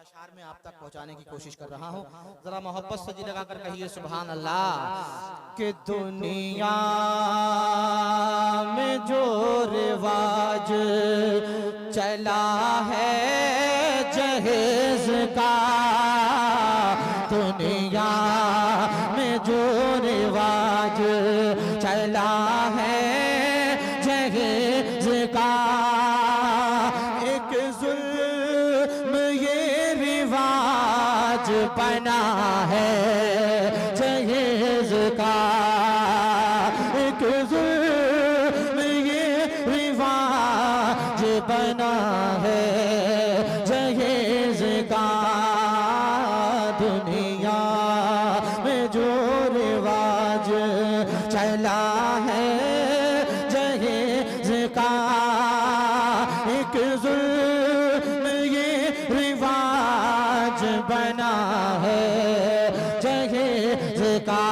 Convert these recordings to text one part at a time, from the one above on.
अशार में आप तक पहुंचाने की कोशिश कर रहा हूं। जरा मोहब्बत से जी लगाकर कहिए सुभान अल्लाह। कि दुनिया में जो रिवाज चला है जहेज का, दुनिया में जो रिवाज चला है जहेज का, एक जुल्म ये रिवाज बना है जहेज का, एक जुल्म ये रिवाज बना है जहेज का। दुनिया में जो रिवाज चला है जहेज का, एक जुल्म ये रिवाज बना है जहेज का।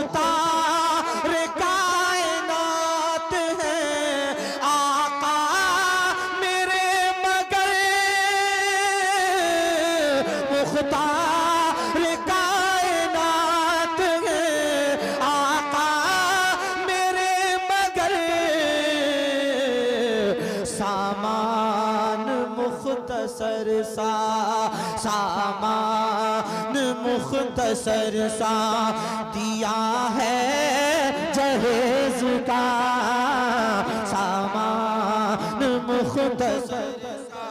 मुख्तार कायनात है आका मेरे मगर, मुख्तार कायनात है आका मेरे मगर, सामान मुख्तसर सा, सामान मुख्तसर सा दिया है जहेज का, सामान मुख्तसर सा।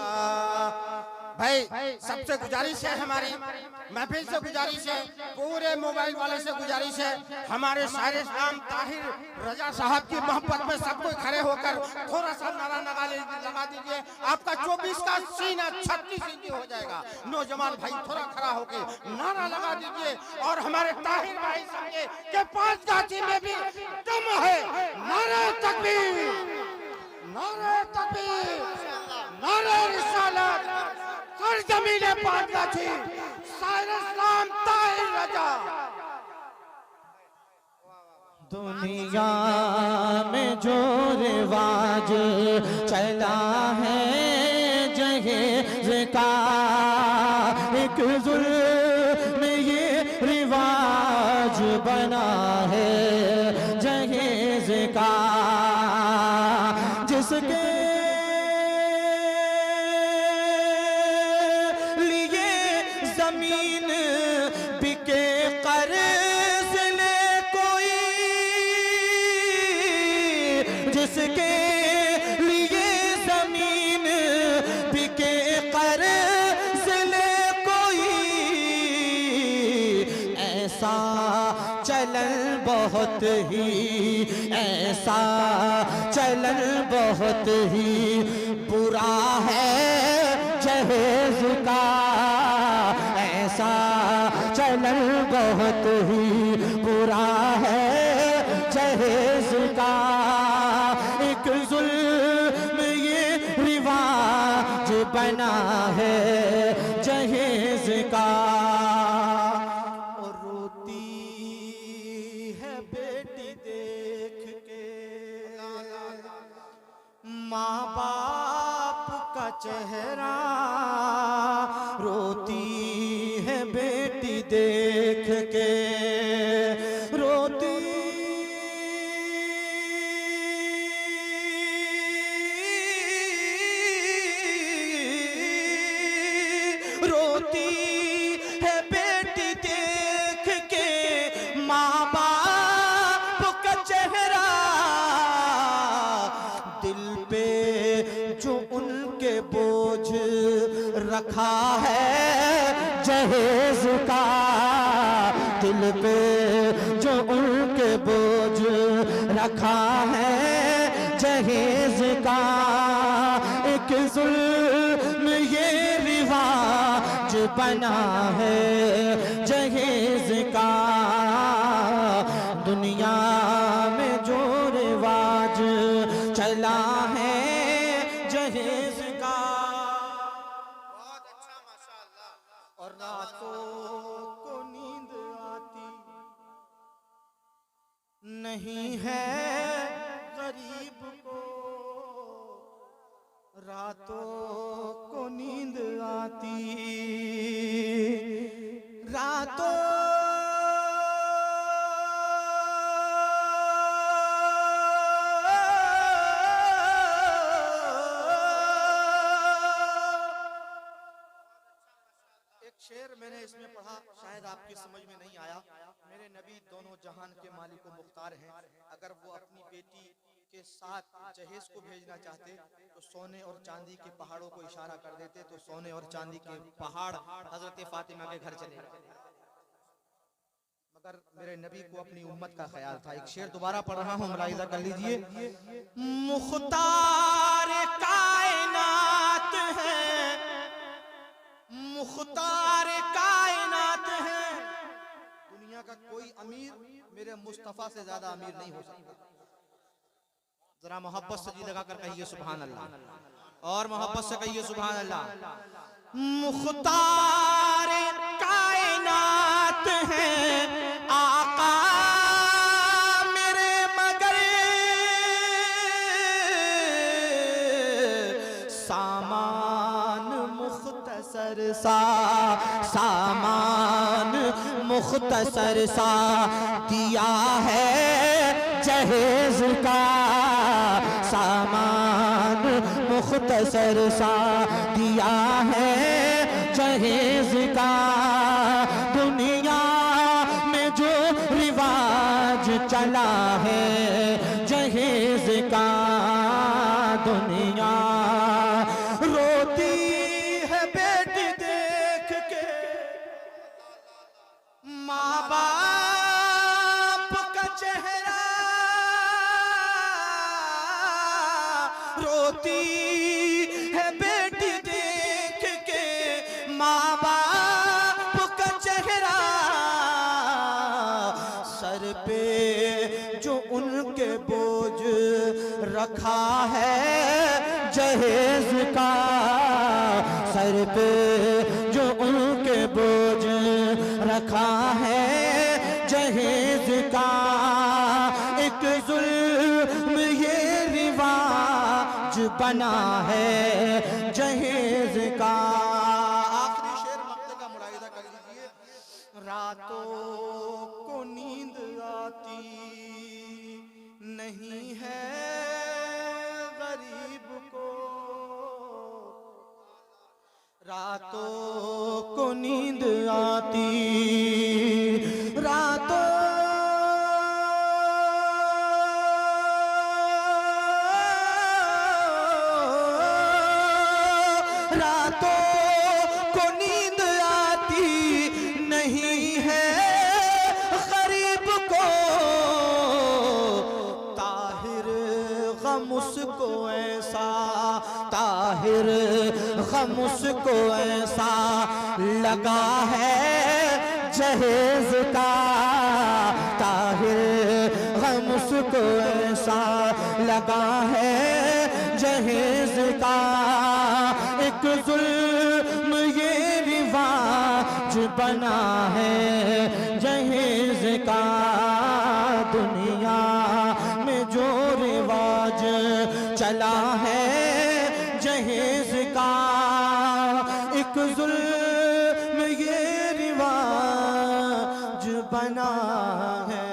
भाई सबसे गुजारिश है, हमारी महफिल से गुजारिश है, पूरे मोबाइल वाले से गुजारिश है, हमारे शायर इस्लाम ताहिर रजा साहब की मोहब्बत में सब कोई खड़े होकर थोड़ा सा नारा लगा दीजिए। आपका 24 का सीना 36 इंची हो जाएगा। नौजवान भाई थोड़ा खड़ा होकर नारा लगा दीजिए और हमारे ताहिर भाई समझे कि 5 गाछी में भी दम है। नारे तकबीर, नारे तकबीर, नारे रिसालत, कर जमीने 5 गाछी, शायर इस्लाम ताहिर रजा। दुनिया में जो रिवाज चला है जहेज का, एक जुल्म ये रिवाज बना है जहेज का, जिसके लिए जमीन बिके कर्ज ले कोई, जिसके लिए जमीन बिके कर्ज ले कोई, ऐसा चलन बहुत ही, ऐसा चलन बहुत ही बुरा है जहेज का, ऐसा चलन बहुत ही बुरा है जहेज का, एक जुल्म ये रिवाज बना है जहेज का। और रोती है बेटी देख के माँ बाप का चेहरा, रोती है बेटी देख के, रोती रोती है बेटी देख के माँ बाप का चेहरा, दिल पे जो उनके बोझ रखा है जहेज का, दिल पे जो उनके बोझ रखा है जहेज का, एक जुल्म ये रिवाज बना है जहेज का। दुनिया में जो रिवाज चला है जहेज का, और रातों को नींद नहीं है गरीब को रातों को नींद आती, रातों शेर मैंने इसमें पढ़ा, शायद आपकी समझ में नहीं आया। मेरे नबी दोनों जहान के मालिक व मुख्तार हैं। अगर वो अपनी बेटी के साथ जहेज को भेजना चाहते तो सोने और चांदी के पहाड़ों को इशारा कर देते, तो सोने और चांदी के पहाड़ हजरत फातिमा के घर चले गए। मगर मेरे नबी को अपनी उम्मत का ख्याल था। एक शेर दोबारा पढ़ रहा हूँ, मुलाहिजा कर लीजिए। मुख्तार कायनात है, मुख्तार कायनात है, दुनिया का कोई अमीर मेरे मुस्तफा से ज्यादा अमीर नहीं हो सकता। जरा मोहब्बत से जी लगाकर कहिए सुभान अल्लाह, और मोहब्बत से कहिए सुभान अल्लाह। मुख्तार कायनात है आका मेरे, मगर सामान मुख्तसर सा, सामान मुख्तसर सा दिया है जहेज का, सामान मुख्तसर सा दिया है जहेज का। दुनिया में जो रिवाज चला है जहेज का, दुनिया रोती है बेटी देख के, माँ बाप का चेहरा रोती है बेटी देख के, माँ बाप का चेहरा। सर पे जो उनके बोझ रखा है जहेज का, सर पे जो उनके बोझ रखा है जहेज का। एक जुल्म ये रिवाज बना है जहेज का। आखिरी शेर मक्ते का मुलाहिजा कर लीजिए। रातों को नींद आती नहीं है गरीब को, रातों को नींद आती, रातों रातों को नींद आती नहीं है गरीब को। ताहिर गम उसको ऐसा, ताहिर गम उसको ऐसा लगा है जहेज का, ताहिर गम उसको ऐसा लगा है जहेज का। एक जुल्म ये रिवाज बना है जहेज का। दुनिया में जो रिवाज चला है जहेज का, एक जुल्म ये रिवाज बना है